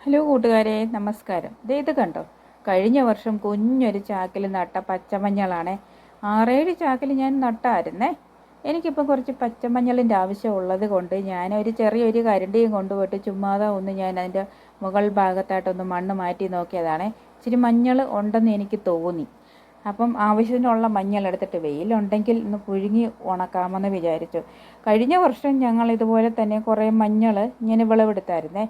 Hello കൂട്ടുകാരെ, നമസ്കാരം. ഇത് കണ്ടോ, കഴിഞ്ഞ വർഷം കുഞ്ഞൊരു ചാക്കിൽ നട്ട പച്ചമഞ്ഞളാണേ. 6-7 ചാക്കിൽ ഞാൻ നട്ടായിരുന്നേ. എനിക്കിപ്പോൾ കുറച്ച് പച്ചമഞ്ഞളിൻ്റെ ആവശ്യമുള്ളത് കൊണ്ട് ഞാനൊരു ചെറിയൊരു കരണ്ടിയും കൊണ്ടുപോയിട്ട് ചുമ്മാതെ ഒന്ന് ഞാൻ അതിൻ്റെ മുകൾ ഭാഗത്തായിട്ടൊന്ന് മണ്ണ് മാറ്റി നോക്കിയതാണേ. ഇച്ചിരി മഞ്ഞൾ ഉണ്ടെന്ന് എനിക്ക് തോന്നി. അപ്പം ആവശ്യത്തിനുള്ള മഞ്ഞൾ എടുത്തിട്ട് വെയിലുണ്ടെങ്കിൽ ഒന്ന് പുഴുങ്ങി ഉണക്കാമെന്ന് വിചാരിച്ചു. കഴിഞ്ഞ വർഷം ഞങ്ങൾ ഇതുപോലെ തന്നെ കുറേ മഞ്ഞൾ ഇങ്ങനെ വിളവെടുത്തായിരുന്നേ.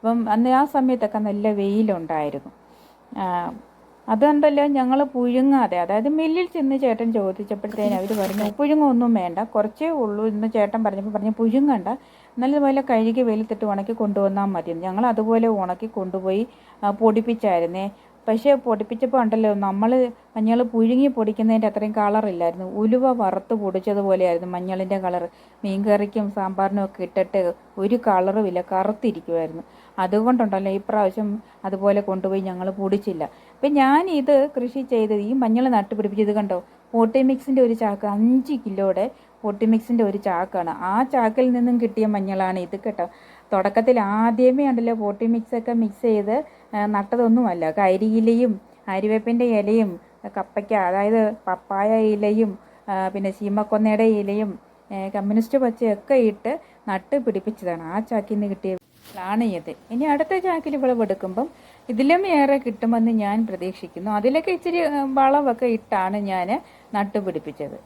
അപ്പം അന്ന് ആ സമയത്തൊക്കെ നല്ല വെയിലുണ്ടായിരുന്നു. അതുകൊണ്ടല്ലോ ഞങ്ങൾ പുഴുങ്ങാതെ, അതായത് മില്ലിൽ ചെന്ന് ചേട്ടൻ ചോദിച്ചപ്പോഴത്തേനും അവർ പറഞ്ഞു പുഴുങ്ങൊന്നും വേണ്ട, കുറച്ചേ ഉള്ളൂ എന്ന് ചേട്ടൻ പറഞ്ഞു പുഴുങ്ങണ്ട, നല്ലതുപോലെ കഴുകി വെയിലത്തിട്ട് ഉണക്കി കൊണ്ടുവന്നാൽ മതി. ഞങ്ങൾ അതുപോലെ ഉണക്കി കൊണ്ടുപോയി പൊടിപ്പിച്ചായിരുന്നേ. പക്ഷേ പൊടിപ്പിച്ചപ്പോൾ ഉണ്ടല്ലോ, നമ്മൾ മഞ്ഞൾ പുഴുങ്ങി പൊടിക്കുന്നതിൻ്റെ അത്രയും കളറില്ലായിരുന്നു. ഉലുവ വറുത്ത് പൊടിച്ചതുപോലെയായിരുന്നു മഞ്ഞളിൻ്റെ കളർ. മീൻകറിക്കും സാമ്പാറിനും ഒക്കെ ഇട്ടിട്ട് ഒരു കളറുമില്ല, കറുത്തിരിക്കുമായിരുന്നു. അതുകൊണ്ടുണ്ടല്ലോ ഇപ്രാവശ്യം അതുപോലെ കൊണ്ടുപോയി ഞങ്ങൾ പൊടിച്ചില്ല. അപ്പം ഞാൻ ഇത് കൃഷി ചെയ്തത്, ഈ മഞ്ഞൾ നട്ടുപിടിപ്പിച്ചത് കണ്ടോ, പോട്ടിമിക്സിൻ്റെ ഒരു ചാക്ക് 5 കിലോയുടെ പോട്ടിമിക്സിൻ്റെ ഒരു ചാക്കാണ്. ആ ചാക്കിൽ നിന്നും കിട്ടിയ മഞ്ഞളാണ് ഇത് കേട്ടോ. തുടക്കത്തിൽ ആദ്യമേ ഉണ്ടല്ലോ പോട്ടിമിക്സൊക്കെ മിക്സ് ചെയ്ത് നട്ടതൊന്നുമല്ല. കരിയിലയും അരിവേപ്പിൻ്റെ ഇലയും കപ്പയ്ക്ക, അതായത് പപ്പായ ഇലയും പിന്നെ ശീമക്കൊന്നയുടെ ഇലയും കമ്മ്യൂണിസ്റ്റ് പച്ചയൊക്കെ ഇട്ട് നട്ട് പിടിപ്പിച്ചതാണ്. ആ ചാക്കിൽ നിന്ന് കിട്ടിയ ാണ് ഇത്. ഇനി അടുത്ത ചാക്കിൽ വിളവെടുക്കുമ്പം ഇതിലും ഏറെ കിട്ടുമെന്ന് ഞാൻ പ്രതീക്ഷിക്കുന്നു. അതിലൊക്കെ ഇച്ചിരി വളമൊക്കെ ഇട്ടാണ് ഞാൻ നട്ടുപിടിപ്പിച്ചത്.